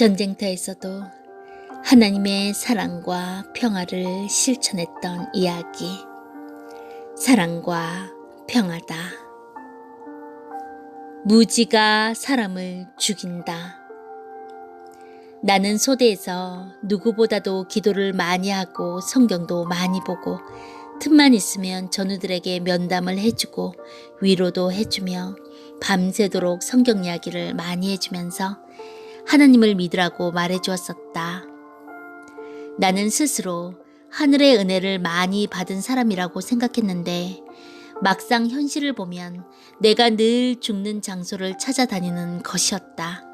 전쟁터에서도 하나님의 사랑과 평화를 실천했던 이야기. 사랑과 평화다. 무지가 사람을 죽인다. 나는 소대에서 누구보다도 기도를 많이 하고 성경도 많이 보고 틈만 있으면 전우들에게 면담을 해주고 위로도 해주며 밤새도록 성경 이야기를 많이 해주면서 하나님을 믿으라고 말해주었었다. 나는 스스로 하늘의 은혜를 많이 받은 사람이라고 생각했는데 막상 현실을 보면 내가 늘 죽는 장소를 찾아다니는 것이었다.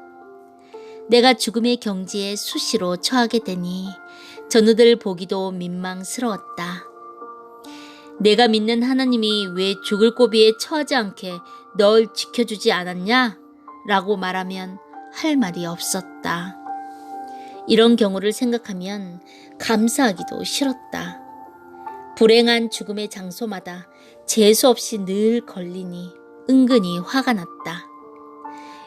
내가 죽음의 경지에 수시로 처하게 되니 전우들 보기도 민망스러웠다. 내가 믿는 하나님이 왜 죽을 고비에 처하지 않게 널 지켜주지 않았냐? 라고 말하면 할 말이 없었다. 이런 경우를 생각하면 감사하기도 싫었다. 불행한 죽음의 장소마다 재수없이 늘 걸리니 은근히 화가 났다.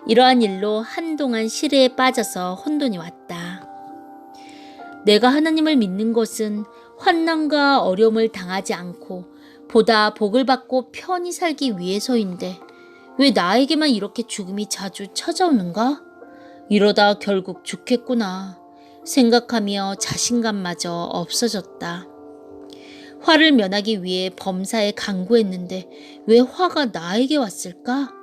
이러한 일로 한동안 시래에 빠져서 혼돈이 왔다. 내가 하나님을 믿는 것은 환난과 어려움을 당하지 않고 보다 복을 받고 편히 살기 위해서인데 왜 나에게만 이렇게 죽음이 자주 찾아오는가? 이러다 결국 죽겠구나 생각하며 자신감마저 없어졌다. 화를 면하기 위해 범사에 간구했는데 왜 화가 나에게 왔을까?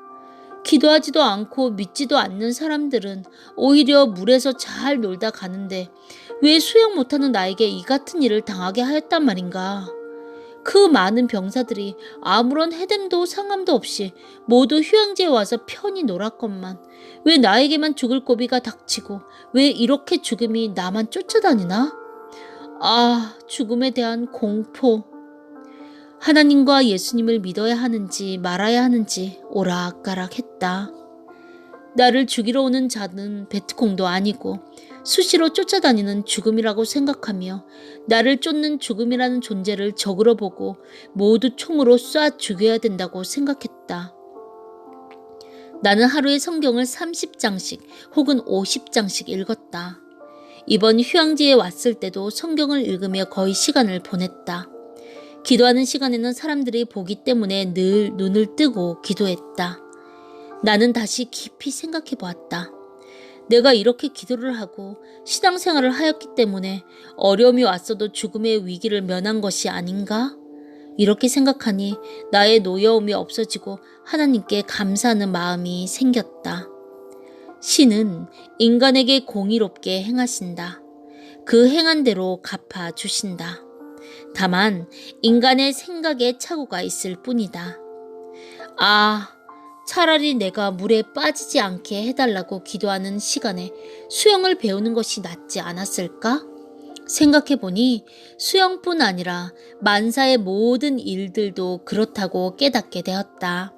기도하지도 않고 믿지도 않는 사람들은 오히려 물에서 잘 놀다 가는데 왜 수영 못하는 나에게 이 같은 일을 당하게 하였단 말인가? 그 많은 병사들이 아무런 해됨도 상함도 없이 모두 휴양지에 와서 편히 놀았건만 왜 나에게만 죽을 고비가 닥치고 왜 이렇게 죽음이 나만 쫓아다니나? 아, 죽음에 대한 공포. 하나님과 예수님을 믿어야 하는지 말아야 하는지 오락가락했다. 나를 죽이러 오는 자는 베트콩도 아니고 수시로 쫓아다니는 죽음이라고 생각하며 나를 쫓는 죽음이라는 존재를 적으로 보고 모두 총으로 쏴 죽여야 된다고 생각했다. 나는 하루에 성경을 30장씩 혹은 50장씩 읽었다. 이번 휴양지에 왔을 때도 성경을 읽으며 거의 시간을 보냈다. 기도하는 시간에는 사람들이 보기 때문에 늘 눈을 뜨고 기도했다. 나는 다시 깊이 생각해 보았다. 내가 이렇게 기도를 하고 신앙생활을 하였기 때문에 어려움이 왔어도 죽음의 위기를 면한 것이 아닌가? 이렇게 생각하니 나의 노여움이 없어지고 하나님께 감사하는 마음이 생겼다. 신은 인간에게 공의롭게 행하신다. 그 행한 대로 갚아주신다. 다만 인간의 생각에 착오가 있을 뿐이다. 아, 차라리 내가 물에 빠지지 않게 해달라고 기도하는 시간에 수영을 배우는 것이 낫지 않았을까? 생각해보니 수영뿐 아니라 만사의 모든 일들도 그렇다고 깨닫게 되었다.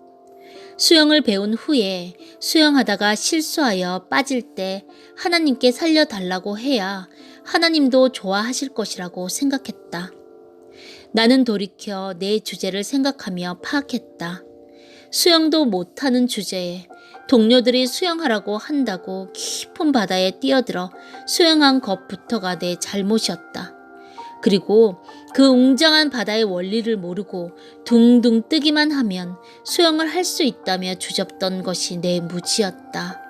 수영을 배운 후에 수영하다가 실수하여 빠질 때 하나님께 살려달라고 해야 하나님도 좋아하실 것이라고 생각했다. 나는 돌이켜 내 주제를 생각하며 파악했다. 수영도 못하는 주제에 동료들이 수영하라고 한다고 깊은 바다에 뛰어들어 수영한 것부터가 내 잘못이었다. 그리고 그 웅장한 바다의 원리를 모르고 둥둥 뜨기만 하면 수영을 할 수 있다며 주접던 것이 내 무지였다.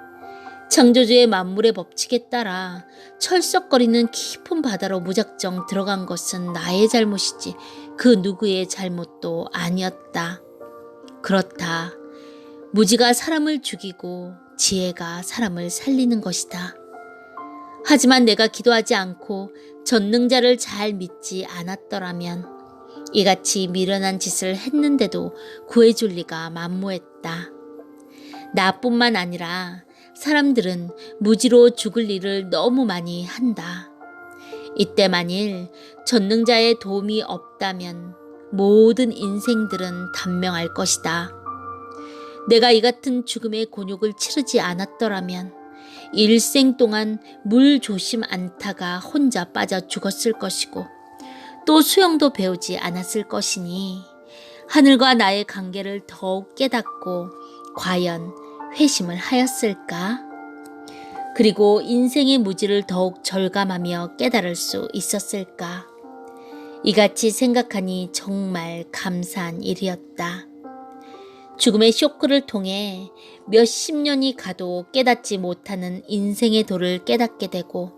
창조주의 만물의 법칙에 따라 철썩거리는 깊은 바다로 무작정 들어간 것은 나의 잘못이지 그 누구의 잘못도 아니었다. 그렇다. 무지가 사람을 죽이고 지혜가 사람을 살리는 것이다. 하지만 내가 기도하지 않고 전능자를 잘 믿지 않았더라면 이같이 미련한 짓을 했는데도 구해줄 리가 만무했다. 나뿐만 아니라 사람들은 무지로 죽을 일을 너무 많이 한다. 이때 만일 전능자의 도움이 없다면 모든 인생들은 단명할 것이다. 내가 이 같은 죽음의 곤욕을 치르지 않았더라면 일생 동안 물 조심 않다가 혼자 빠져 죽었을 것이고 또 수영도 배우지 않았을 것이니 하늘과 나의 관계를 더욱 깨닫고 과연 회심을 하였을까? 그리고 인생의 무지를 더욱 절감하며 깨달을 수 있었을까? 이같이 생각하니 정말 감사한 일이었다. 죽음의 쇼크를 통해 몇십 년이 가도 깨닫지 못하는 인생의 도를 깨닫게 되고,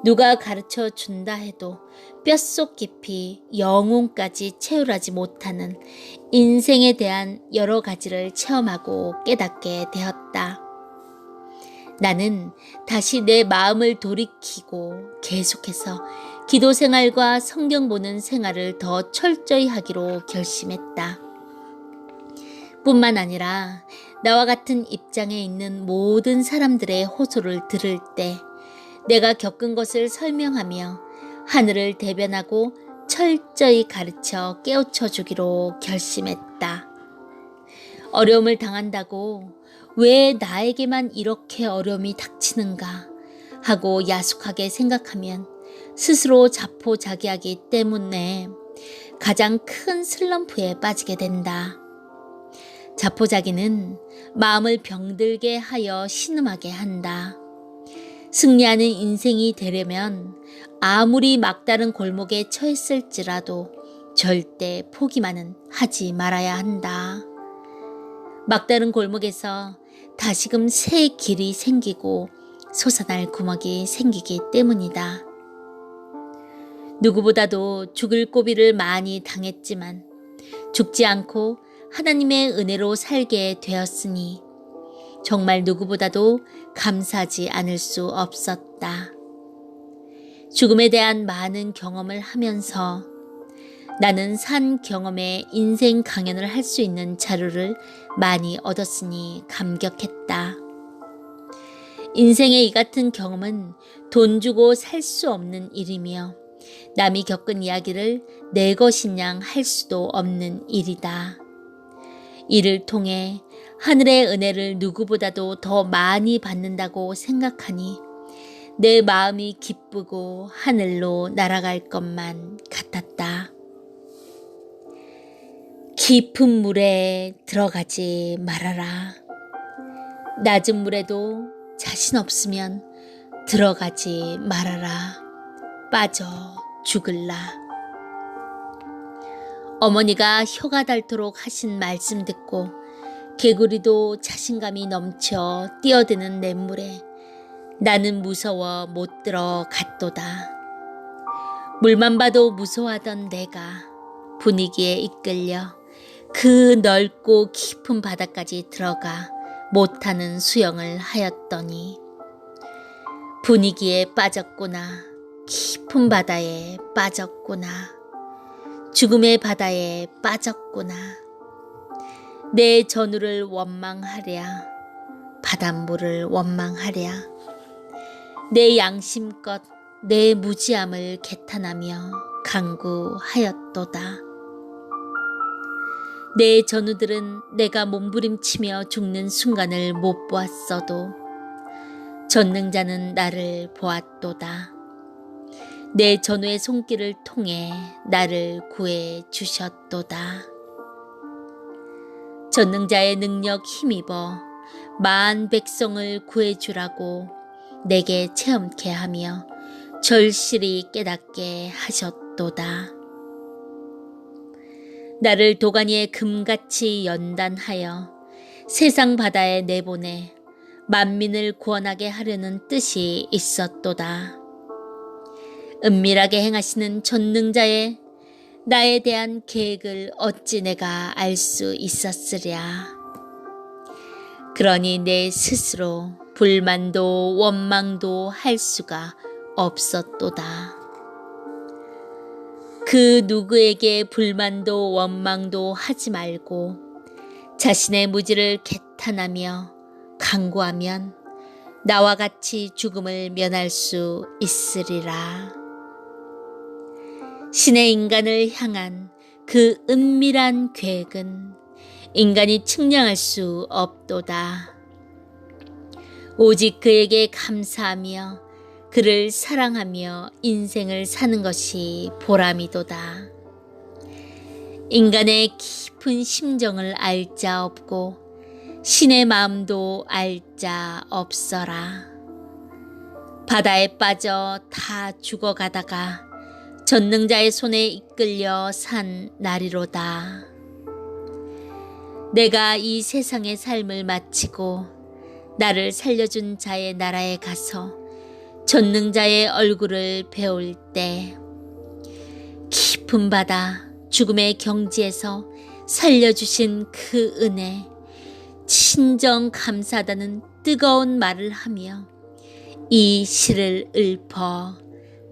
누가 가르쳐 준다 해도 뼛속 깊이 영혼까지 채울하지 못하는 인생에 대한 여러 가지를 체험하고 깨닫게 되었다. 나는 다시 내 마음을 돌이키고 계속해서 기도 생활과 성경 보는 생활을 더 철저히 하기로 결심했다. 뿐만 아니라 나와 같은 입장에 있는 모든 사람들의 호소를 들을 때 내가 겪은 것을 설명하며 하늘을 대변하고 철저히 가르쳐 깨우쳐 주기로 결심했다. 어려움을 당한다고 왜 나에게만 이렇게 어려움이 닥치는가 하고 야속하게 생각하면 스스로 자포자기하기 때문에 가장 큰 슬럼프에 빠지게 된다. 자포자기는 마음을 병들게 하여 신음하게 한다. 승리하는 인생이 되려면 아무리 막다른 골목에 처했을지라도 절대 포기만은 하지 말아야 한다. 막다른 골목에서 다시금 새 길이 생기고 솟아날 구멍이 생기기 때문이다. 누구보다도 죽을 고비를 많이 당했지만 죽지 않고 하나님의 은혜로 살게 되었으니 정말 누구보다도 감사하지 않을 수 없었다. 죽음에 대한 많은 경험을 하면서 나는 산 경험에 인생 강연을 할 수 있는 자료를 많이 얻었으니 감격했다. 인생의 이 같은 경험은 돈 주고 살 수 없는 일이며 남이 겪은 이야기를 내 것인 양 할 수도 없는 일이다. 이를 통해 하늘의 은혜를 누구보다도 더 많이 받는다고 생각하니 내 마음이 기쁘고 하늘로 날아갈 것만 같았다. 깊은 물에 들어가지 말아라. 낮은 물에도 자신 없으면 들어가지 말아라. 빠져 죽을라. 어머니가 혀가 닳도록 하신 말씀 듣고 개구리도 자신감이 넘쳐 뛰어드는 냇물에 나는 무서워 못 들어갔도다. 물만 봐도 무서워하던 내가 분위기에 이끌려 그 넓고 깊은 바다까지 들어가 못하는 수영을 하였더니 분위기에 빠졌구나. 깊은 바다에 빠졌구나. 죽음의 바다에 빠졌구나. 내 전우를 원망하랴. 바닷물을 원망하랴. 내 양심껏 내 무지함을 개탄하며 간구하였도다. 내 전우들은 내가 몸부림치며 죽는 순간을 못 보았어도 전능자는 나를 보았도다. 내 전우의 손길을 통해 나를 구해 주셨도다. 전능자의 능력 힘입어 만 백성을 구해주라고 내게 체험케 하며 절실히 깨닫게 하셨도다. 나를 도가니의 금같이 연단하여 세상 바다에 내보내 만민을 구원하게 하려는 뜻이 있었도다. 은밀하게 행하시는 전능자의 나에 대한 계획을 어찌 내가 알 수 있었으랴. 그러니 내 스스로 불만도 원망도 할 수가 없었도다. 그 누구에게 불만도 원망도 하지 말고 자신의 무지를 개탄하며 간구하면 나와 같이 죽음을 면할 수 있으리라. 신의 인간을 향한 그 은밀한 계획은 인간이 측량할 수 없도다. 오직 그에게 감사하며 그를 사랑하며 인생을 사는 것이 보람이도다. 인간의 깊은 심정을 알 자 없고 신의 마음도 알 자 없어라. 바다에 빠져 다 죽어가다가 전능자의 손에 이끌려 산 날이로다. 내가 이 세상의 삶을 마치고 나를 살려준 자의 나라에 가서 전능자의 얼굴을 배울 때 깊은 바다 죽음의 경지에서 살려주신 그 은혜 친정 감사하다는 뜨거운 말을 하며 이 시를 읊어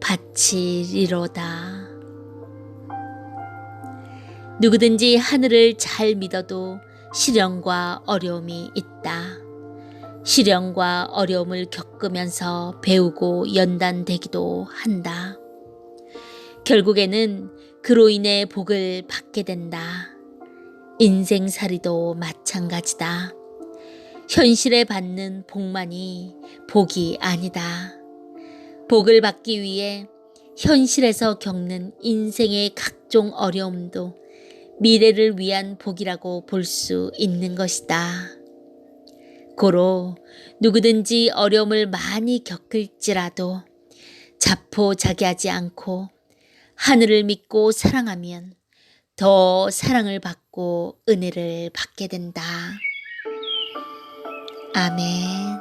바치리로다. 누구든지 하늘을 잘 믿어도 시련과 어려움이 있다. 시련과 어려움을 겪으면서 배우고 연단되기도 한다. 결국에는 그로 인해 복을 받게 된다. 인생살이도 마찬가지다. 현실에 받는 복만이 복이 아니다. 복을 받기 위해 현실에서 겪는 인생의 각종 어려움도 미래를 위한 복이라고 볼 수 있는 것이다. 고로 누구든지 어려움을 많이 겪을지라도 자포자기하지 않고 하늘을 믿고 사랑하면 더 사랑을 받고 은혜를 받게 된다. 아멘.